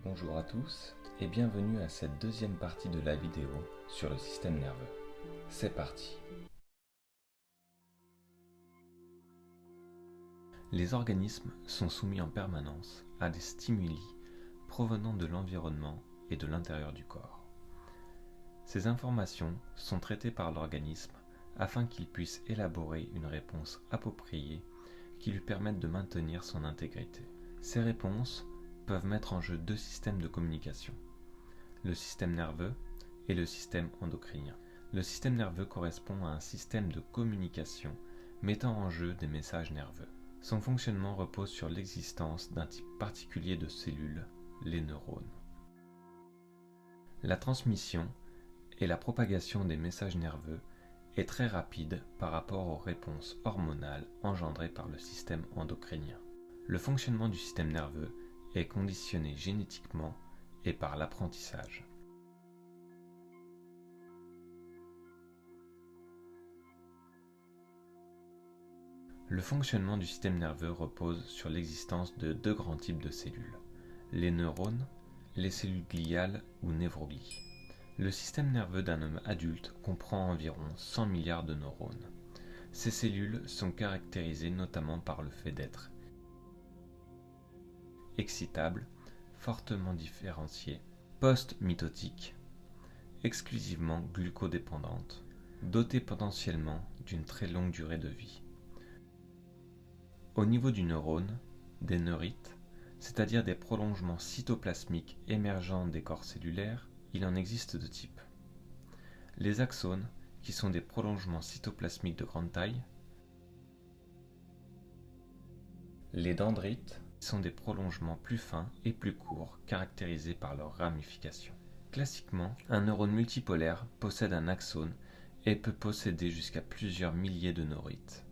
Bonjour à tous et bienvenue à cette deuxième partie de la vidéo sur le système nerveux. C'est parti. Les organismes sont soumis en permanence à des stimuli provenant de l'environnement et de l'intérieur du corps. Ces informations sont traitées par l'organisme afin qu'il puisse élaborer une réponse appropriée qui lui permette de maintenir son intégrité. Ces réponses peuvent mettre en jeu deux systèmes de communication, le système nerveux et le système endocrinien. Le système nerveux correspond à un système de communication mettant en jeu des messages nerveux. Son fonctionnement repose sur l'existence d'un type particulier de cellules, les neurones. La transmission et la propagation des messages nerveux est très rapide par rapport aux réponses hormonales engendrées par le système endocrinien. Le fonctionnement du système nerveux est conditionné génétiquement et par l'apprentissage. Le fonctionnement du système nerveux repose sur l'existence de deux grands types de cellules, les neurones, les cellules gliales ou névroglies. Le système nerveux d'un homme adulte comprend environ 100 milliards de neurones. Ces cellules sont caractérisées notamment par le fait d'être excitables, fortement différenciées, post-mitotiques, exclusivement glucodépendantes, dotées potentiellement d'une très longue durée de vie. Au niveau du neurone, des neurites, c'est-à-dire des prolongements cytoplasmiques émergents des corps cellulaires, il en existe deux types. Les axones, qui sont des prolongements cytoplasmiques de grande taille. Les dendrites, qui sont des prolongements plus fins et plus courts, caractérisés par leur ramification. Classiquement, un neurone multipolaire possède un axone et peut posséder jusqu'à plusieurs milliers de neurites.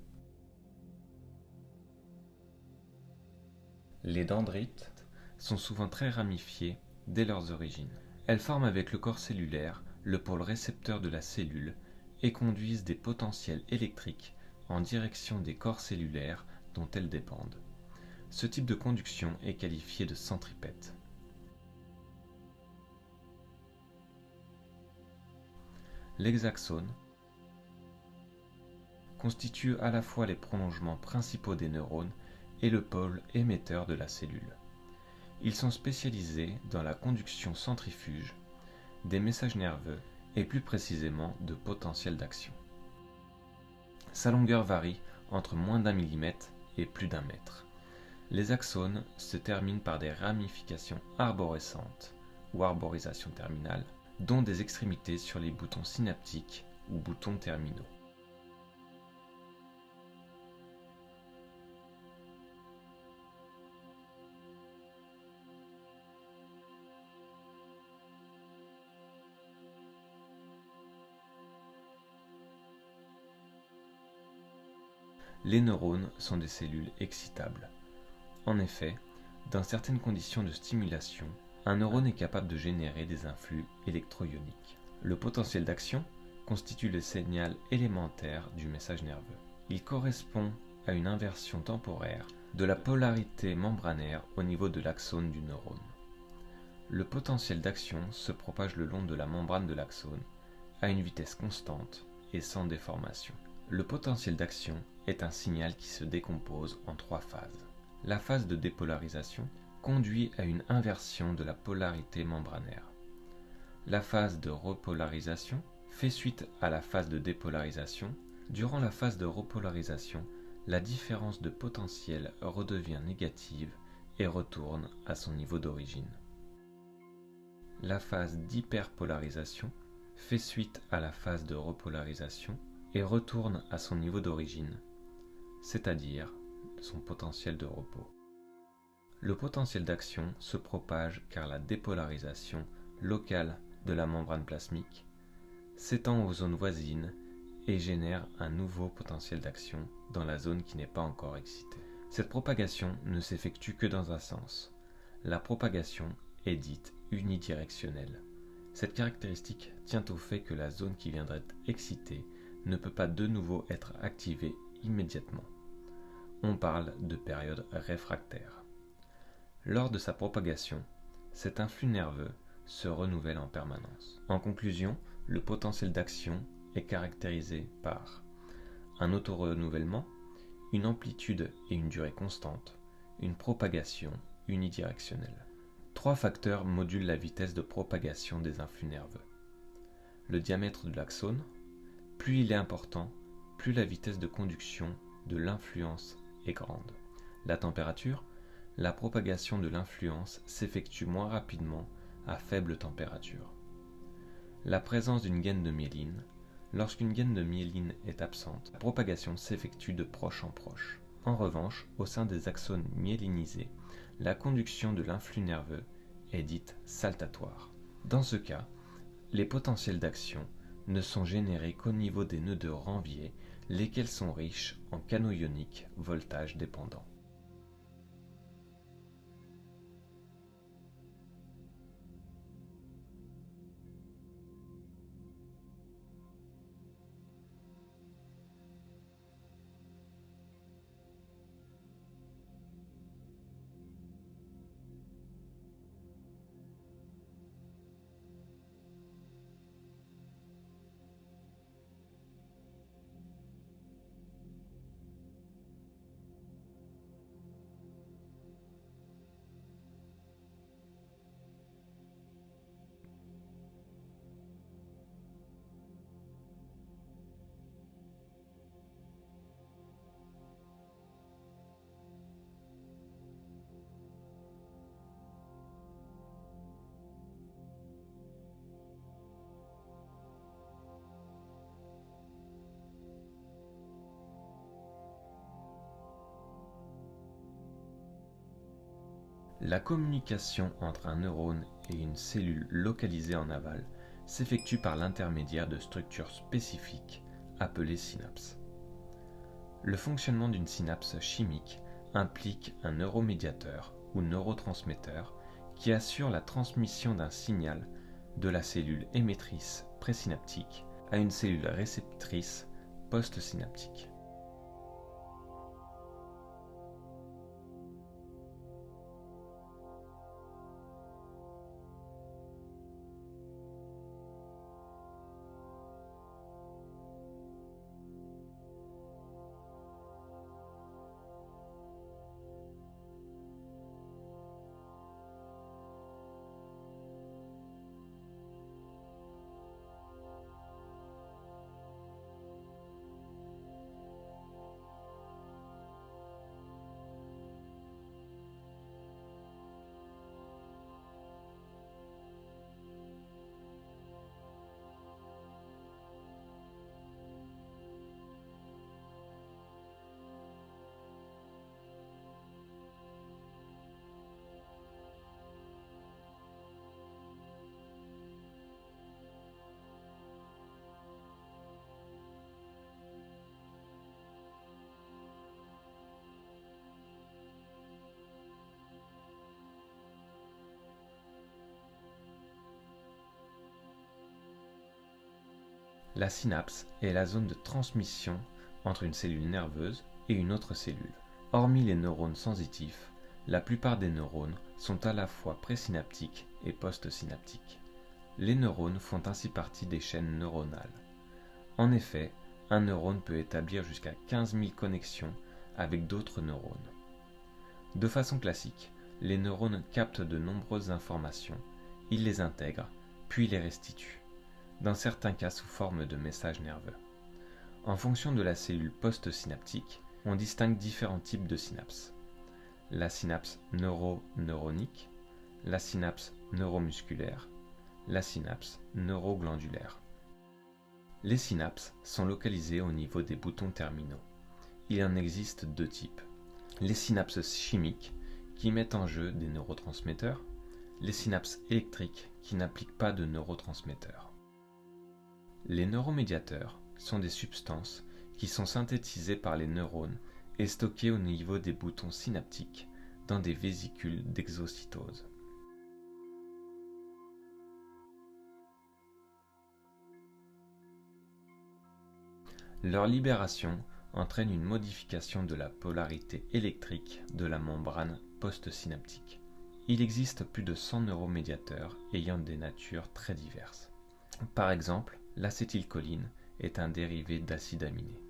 Les dendrites sont souvent très ramifiées dès leurs origines. Elles forment avec le corps cellulaire le pôle récepteur de la cellule et conduisent des potentiels électriques en direction des corps cellulaires dont elles dépendent. Ce type de conduction est qualifié de centripète. L'hexaxone constitue à la fois les prolongements principaux des neurones et le pôle émetteur de la cellule. Ils sont spécialisés dans la conduction centrifuge des messages nerveux et plus précisément de potentiels d'action. Sa longueur varie entre moins d'1 millimètre et plus d'1 mètre. Les axones se terminent par des ramifications arborescentes ou arborisation terminale, dont des extrémités sur les boutons synaptiques ou boutons terminaux. Les neurones sont des cellules excitables. En effet, dans certaines conditions de stimulation, un neurone est capable de générer des influx électroioniques. Le potentiel d'action constitue le signal élémentaire du message nerveux. Il correspond à une inversion temporaire de la polarité membranaire au niveau de l'axone du neurone. Le potentiel d'action se propage le long de la membrane de l'axone à une vitesse constante et sans déformation. Le potentiel d'action est un signal qui se décompose en trois phases. La phase de dépolarisation conduit à une inversion de la polarité membranaire. La phase de repolarisation fait suite à la phase de dépolarisation. Durant la phase de repolarisation, la différence de potentiel redevient négative et retourne à son niveau d'origine. La phase d'hyperpolarisation fait suite à la phase de repolarisation et retourne à son niveau d'origine, c'est-à-dire son potentiel de repos. Le potentiel d'action se propage car la dépolarisation locale de la membrane plasmique s'étend aux zones voisines et génère un nouveau potentiel d'action dans la zone qui n'est pas encore excitée. Cette propagation ne s'effectue que dans un sens. La propagation est dite unidirectionnelle. Cette caractéristique tient au fait que la zone qui vient d'être excitée ne peut pas de nouveau être activée immédiatement. On parle de période réfractaire. Lors de sa propagation, cet influx nerveux se renouvelle en permanence. En conclusion, le potentiel d'action est caractérisé par un auto-renouvellement, une amplitude et une durée constante, une propagation unidirectionnelle. 3 facteurs modulent la vitesse de propagation des influx nerveux. Le diamètre de l'axone, plus il est important, plus la vitesse de conduction de l'influence est grande. La température, la propagation de l'influence s'effectue moins rapidement à faible température. La présence d'une gaine de myéline, lorsqu'une gaine de myéline est absente, la propagation s'effectue de proche en proche. En revanche, au sein des axones myélinisés, la conduction de l'influx nerveux est dite saltatoire. Dans ce cas, les potentiels d'action ne sont générés qu'au niveau des nœuds de Ranvier, lesquels sont riches en canaux ioniques voltage dépendants. La communication entre un neurone et une cellule localisée en aval s'effectue par l'intermédiaire de structures spécifiques appelées synapses. Le fonctionnement d'une synapse chimique implique un neuromédiateur ou neurotransmetteur qui assure la transmission d'un signal de la cellule émettrice présynaptique à une cellule réceptrice postsynaptique. La synapse est la zone de transmission entre une cellule nerveuse et une autre cellule. Hormis les neurones sensitifs, la plupart des neurones sont à la fois présynaptiques et postsynaptiques. Les neurones font ainsi partie des chaînes neuronales. En effet, un neurone peut établir jusqu'à 15 000 connexions avec d'autres neurones. De façon classique, les neurones captent de nombreuses informations, ils les intègrent, puis les restituent, dans certains cas sous forme de messages nerveux. En fonction de la cellule postsynaptique, on distingue différents types de synapses. La synapse neuroneuronique, la synapse neuromusculaire, la synapse neuroglandulaire. Les synapses sont localisées au niveau des boutons terminaux. Il en existe 2 types. Les synapses chimiques, qui mettent en jeu des neurotransmetteurs, les synapses électriques, qui n'appliquent pas de neurotransmetteurs. Les neuromédiateurs sont des substances qui sont synthétisées par les neurones et stockées au niveau des boutons synaptiques dans des vésicules d'exocytose. Leur libération entraîne une modification de la polarité électrique de la membrane postsynaptique. Il existe plus de 100 neuromédiateurs ayant des natures très diverses. Par exemple, l'acétylcholine est un dérivé d'acide aminé.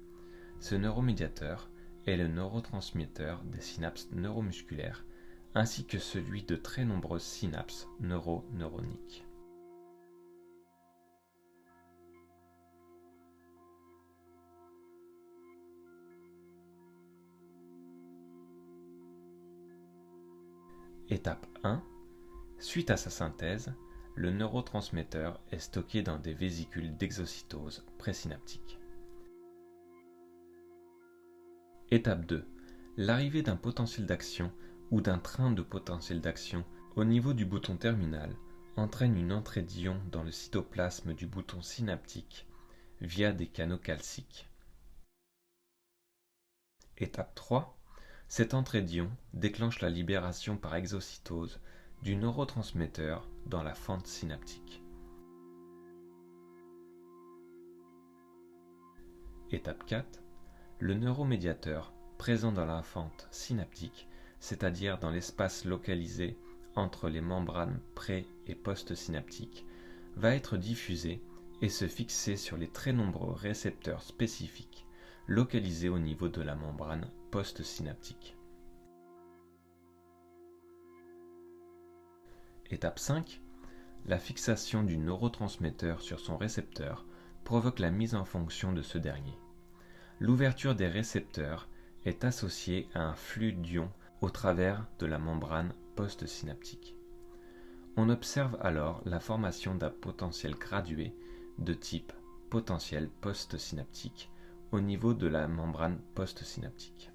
Ce neuromédiateur est le neurotransmetteur des synapses neuromusculaires ainsi que celui de très nombreuses synapses neuroneuroniques. Étape 1. Suite à sa synthèse, le neurotransmetteur est stocké dans des vésicules d'exocytose présynaptique. Étape 2. L'arrivée d'un potentiel d'action ou d'un train de potentiel d'action au niveau du bouton terminal entraîne une entrée d'ion dans le cytoplasme du bouton synaptique via des canaux calciques. Étape 3. Cette entrée d'ion déclenche la libération par exocytose du neurotransmetteur dans la fente synaptique. Étape 4. Le neuromédiateur présent dans la fente synaptique, c'est-à-dire dans l'espace localisé entre les membranes pré- et post-synaptiques, va être diffusé et se fixer sur les très nombreux récepteurs spécifiques localisés au niveau de la membrane post-synaptique. Étape 5. La fixation du neurotransmetteur sur son récepteur provoque la mise en fonction de ce dernier. L'ouverture des récepteurs est associée à un flux d'ions au travers de la membrane post-synaptique. On observe alors la formation d'un potentiel gradué de type potentiel post-synaptique au niveau de la membrane post-synaptique.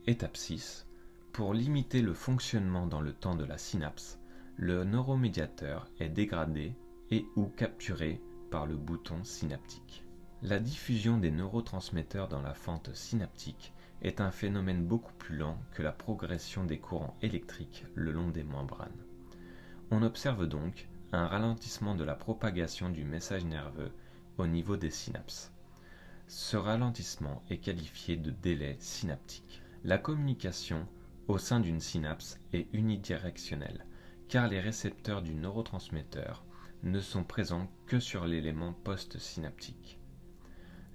Étape 6. Pour limiter le fonctionnement dans le temps de la synapse, le neuromédiateur est dégradé et ou capturé par le bouton synaptique. La diffusion des neurotransmetteurs dans la fente synaptique est un phénomène beaucoup plus lent que la progression des courants électriques le long des membranes. On observe donc un ralentissement de la propagation du message nerveux au niveau des synapses. Ce ralentissement est qualifié de délai synaptique. La communication au sein d'une synapse est unidirectionnelle, car les récepteurs du neurotransmetteur ne sont présents que sur l'élément post-synaptique.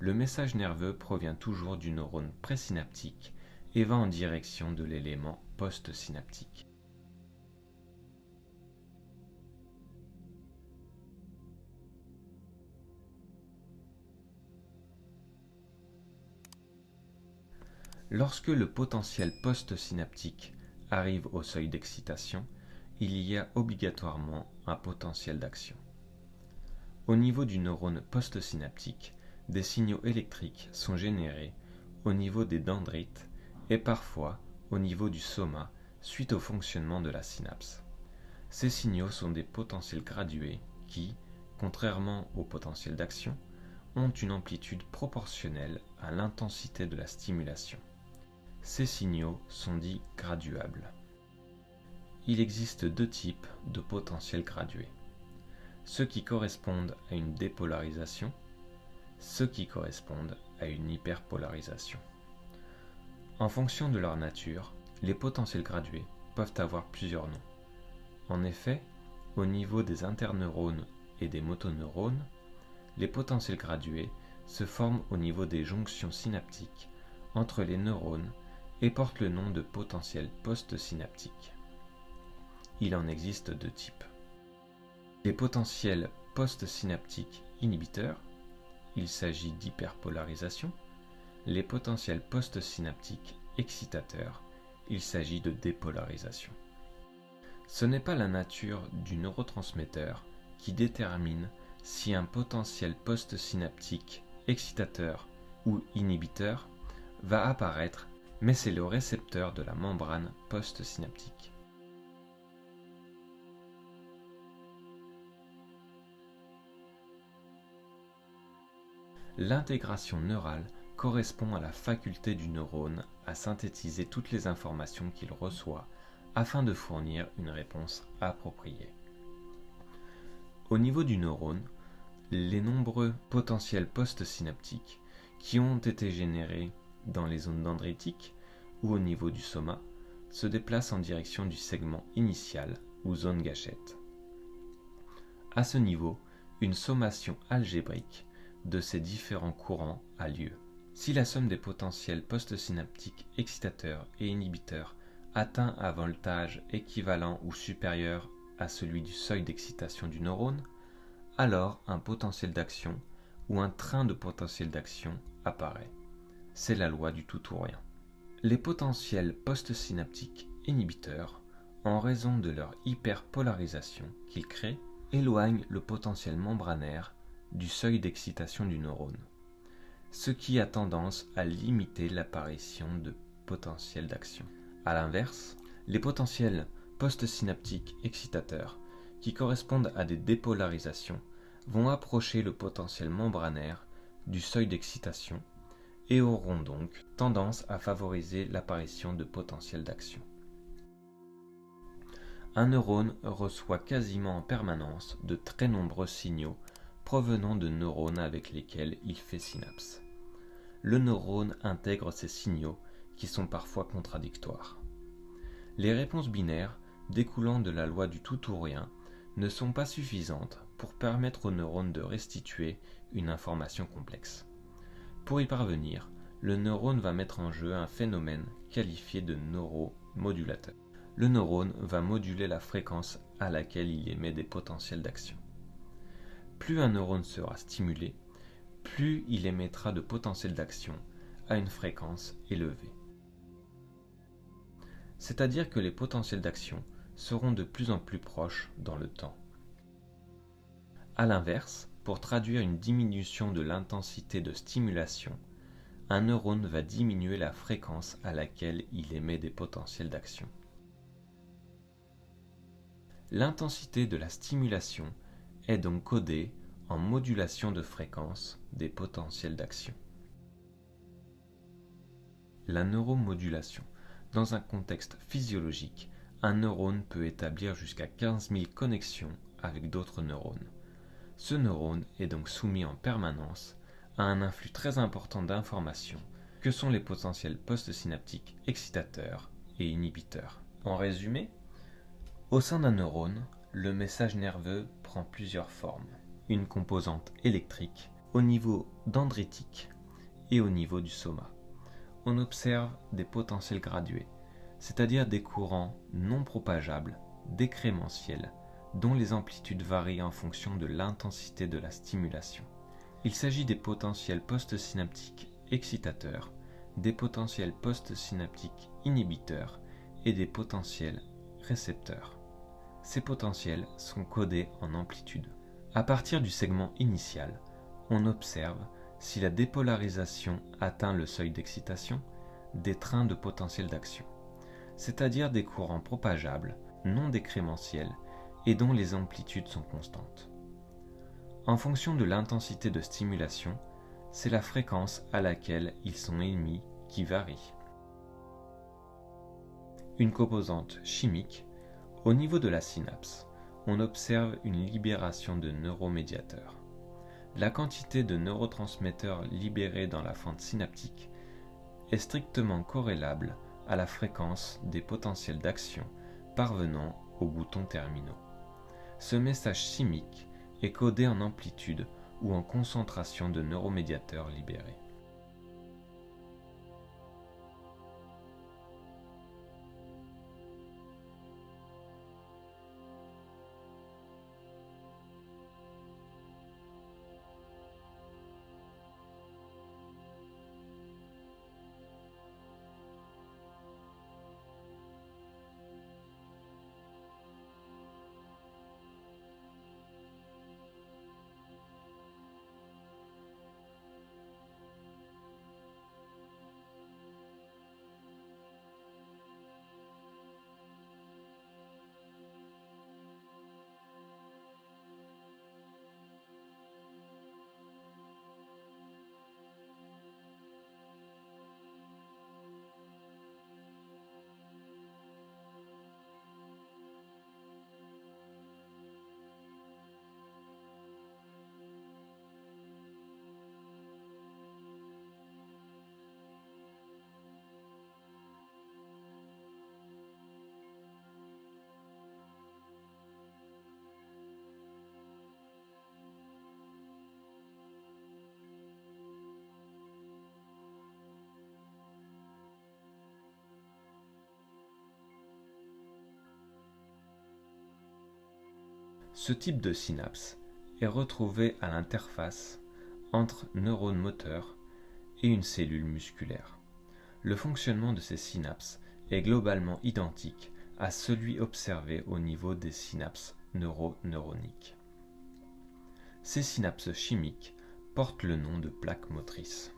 Le message nerveux provient toujours du neurone présynaptique et va en direction de l'élément post-synaptique. Lorsque le potentiel post-synaptique arrive au seuil d'excitation, il y a obligatoirement un potentiel d'action. Au niveau du neurone post-synaptique, des signaux électriques sont générés au niveau des dendrites et parfois au niveau du soma suite au fonctionnement de la synapse. Ces signaux sont des potentiels gradués qui, contrairement aux potentiels d'action, ont une amplitude proportionnelle à l'intensité de la stimulation. Ces signaux sont dits graduables. Il existe deux types de potentiels gradués. Ceux qui correspondent à une dépolarisation, ceux qui correspondent à une hyperpolarisation. En fonction de leur nature, les potentiels gradués peuvent avoir plusieurs noms. En effet, au niveau des interneurones et des motoneurones, les potentiels gradués se forment au niveau des jonctions synaptiques entre les neurones et portent le nom de potentiel post-synaptique. Il en existe deux types. Les potentiels post-synaptiques inhibiteurs, il s'agit d'hyperpolarisation. Les potentiels post-synaptiques excitateurs, il s'agit de dépolarisation. Ce n'est pas la nature du neurotransmetteur qui détermine si un potentiel post-synaptique excitateur ou inhibiteur va apparaître, mais c'est le récepteur de la membrane post-synaptique. L'intégration neurale correspond à la faculté du neurone à synthétiser toutes les informations qu'il reçoit afin de fournir une réponse appropriée. Au niveau du neurone, les nombreux potentiels post-synaptiques qui ont été générés dans les zones dendritiques ou au niveau du soma se déplace en direction du segment initial ou zone gâchette. À ce niveau, une sommation algébrique de ces différents courants a lieu. Si la somme des potentiels postsynaptiques excitateurs et inhibiteurs atteint un voltage équivalent ou supérieur à celui du seuil d'excitation du neurone, alors un potentiel d'action ou un train de potentiel d'action apparaît. C'est la loi du tout ou rien. Les potentiels postsynaptiques inhibiteurs, en raison de leur hyperpolarisation qu'ils créent, éloignent le potentiel membranaire du seuil d'excitation du neurone, ce qui a tendance à limiter l'apparition de potentiels d'action. A l'inverse, les potentiels postsynaptiques excitateurs, qui correspondent à des dépolarisations, vont approcher le potentiel membranaire du seuil d'excitation et auront donc tendance à favoriser l'apparition de potentiels d'action. Un neurone reçoit quasiment en permanence de très nombreux signaux provenant de neurones avec lesquels il fait synapse. Le neurone intègre ces signaux qui sont parfois contradictoires. Les réponses binaires découlant de la loi du tout ou rien ne sont pas suffisantes pour permettre au neurone de restituer une information complexe. Pour y parvenir, le neurone va mettre en jeu un phénomène qualifié de neuromodulateur. Le neurone va moduler la fréquence à laquelle il émet des potentiels d'action. Plus un neurone sera stimulé, plus il émettra de potentiels d'action à une fréquence élevée. C'est-à-dire que les potentiels d'action seront de plus en plus proches dans le temps. A l'inverse, pour traduire une diminution de l'intensité de stimulation, un neurone va diminuer la fréquence à laquelle il émet des potentiels d'action. L'intensité de la stimulation est donc codée en modulation de fréquence des potentiels d'action. La neuromodulation. Dans un contexte physiologique, un neurone peut établir jusqu'à 15 000 connexions avec d'autres neurones. Ce neurone est donc soumis en permanence à un influx très important d'informations que sont les potentiels postsynaptiques excitateurs et inhibiteurs. En résumé, au sein d'un neurone, le message nerveux prend plusieurs formes. Une composante électrique au niveau dendritique et au niveau du soma. On observe des potentiels gradués, c'est-à-dire des courants non propageables, décrémentiels, dont les amplitudes varient en fonction de l'intensité de la stimulation. Il s'agit des potentiels postsynaptiques excitateurs, des potentiels postsynaptiques inhibiteurs et des potentiels récepteurs. Ces potentiels sont codés en amplitude. À partir du segment initial, on observe, si la dépolarisation atteint le seuil d'excitation, des trains de potentiel d'action, c'est-à-dire des courants propageables, non décrémentiels et dont les amplitudes sont constantes. En fonction de l'intensité de stimulation, c'est la fréquence à laquelle ils sont émis qui varie. Une composante chimique, au niveau de la synapse, on observe une libération de neuromédiateurs. La quantité de neurotransmetteurs libérés dans la fente synaptique est strictement corrélable à la fréquence des potentiels d'action parvenant aux boutons terminaux. Ce message chimique est codé en amplitude ou en concentration de neuromédiateurs libérés. Ce type de synapse est retrouvé à l'interface entre neurones moteurs et une cellule musculaire. Le fonctionnement de ces synapses est globalement identique à celui observé au niveau des synapses neuroneuroniques. Ces synapses chimiques portent le nom de plaques motrices.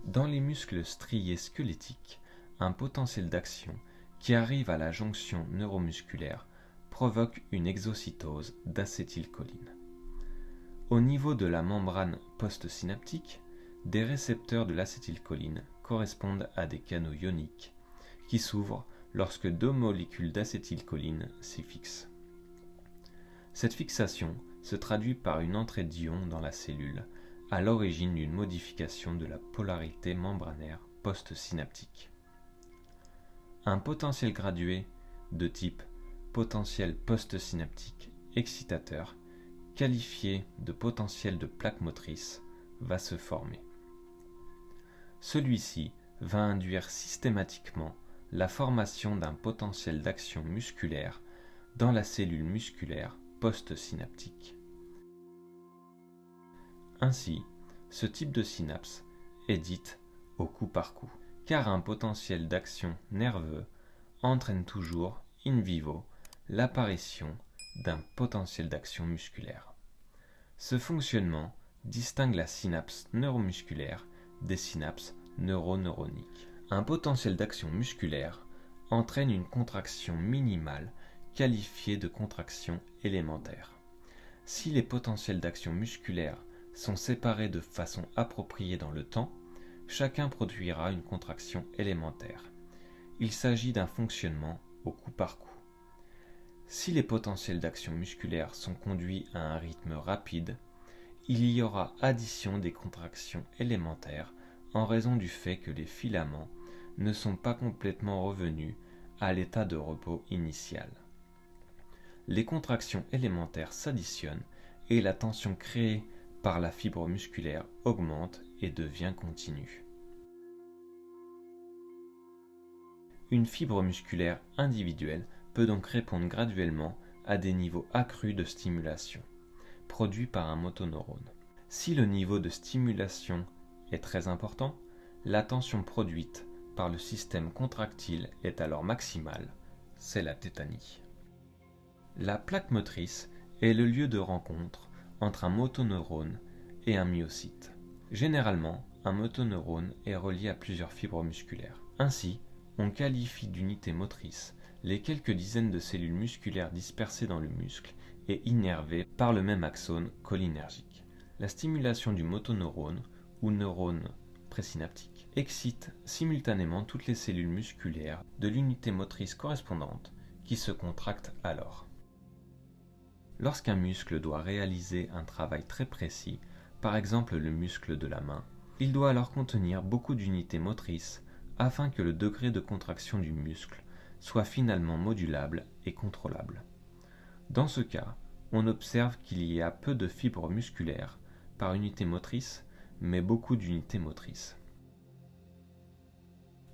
Dans les muscles striés squelettiques, un potentiel d'action qui arrive à la jonction neuromusculaire provoque une exocytose d'acétylcholine. Au niveau de la membrane postsynaptique, des récepteurs de l'acétylcholine correspondent à des canaux ioniques qui s'ouvrent lorsque 2 molécules d'acétylcholine s'y fixent. Cette fixation se traduit par une entrée d'ions dans la cellule, à l'origine d'une modification de la polarité membranaire postsynaptique. Un potentiel gradué de type potentiel postsynaptique excitateur, qualifié de potentiel de plaque motrice, va se former. Celui-ci va induire systématiquement la formation d'un potentiel d'action musculaire dans la cellule musculaire postsynaptique. Ainsi, ce type de synapse est dite au coup par coup, car un potentiel d'action nerveux entraîne toujours in vivo l'apparition d'un potentiel d'action musculaire. Ce fonctionnement distingue la synapse neuromusculaire des synapses neuroneuroniques. Un potentiel d'action musculaire entraîne une contraction minimale qualifiée de contraction élémentaire. Si les potentiels d'action musculaire sont séparés de façon appropriée dans le temps, chacun produira une contraction élémentaire. Il s'agit d'un fonctionnement au coup par coup. Si les potentiels d'action musculaire sont conduits à un rythme rapide, il y aura addition des contractions élémentaires en raison du fait que les filaments ne sont pas complètement revenus à l'état de repos initial. Les contractions élémentaires s'additionnent et la tension créée par la fibre musculaire augmente et devient continue. Une fibre musculaire individuelle peut donc répondre graduellement à des niveaux accrus de stimulation, produits par un motoneurone. Si le niveau de stimulation est très important, la tension produite par le système contractile est alors maximale, c'est la tétanie. La plaque motrice est le lieu de rencontre entre un motoneurone et un myocyte. Généralement, un motoneurone est relié à plusieurs fibres musculaires. Ainsi, on qualifie d'unité motrice les quelques dizaines de cellules musculaires dispersées dans le muscle et innervées par le même axone cholinergique. La stimulation du motoneurone ou neurone présynaptique excite simultanément toutes les cellules musculaires de l'unité motrice correspondante qui se contractent alors. Lorsqu'un muscle doit réaliser un travail très précis, par exemple le muscle de la main, il doit alors contenir beaucoup d'unités motrices afin que le degré de contraction du muscle soit finalement modulable et contrôlable. Dans ce cas, on observe qu'il y a peu de fibres musculaires par unité motrice, mais beaucoup d'unités motrices.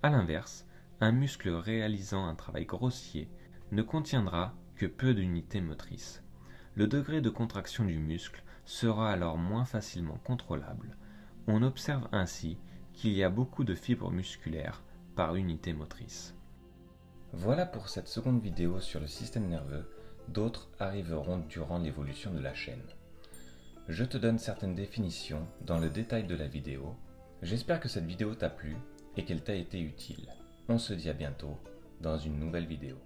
A l'inverse, un muscle réalisant un travail grossier ne contiendra que peu d'unités motrices. Le degré de contraction du muscle sera alors moins facilement contrôlable. On observe ainsi qu'il y a beaucoup de fibres musculaires par unité motrice. Voilà pour cette seconde vidéo sur le système nerveux, d'autres arriveront durant l'évolution de la chaîne. Je te donne certaines définitions dans le détail de la vidéo. J'espère que cette vidéo t'a plu et qu'elle t'a été utile. On se dit à bientôt dans une nouvelle vidéo.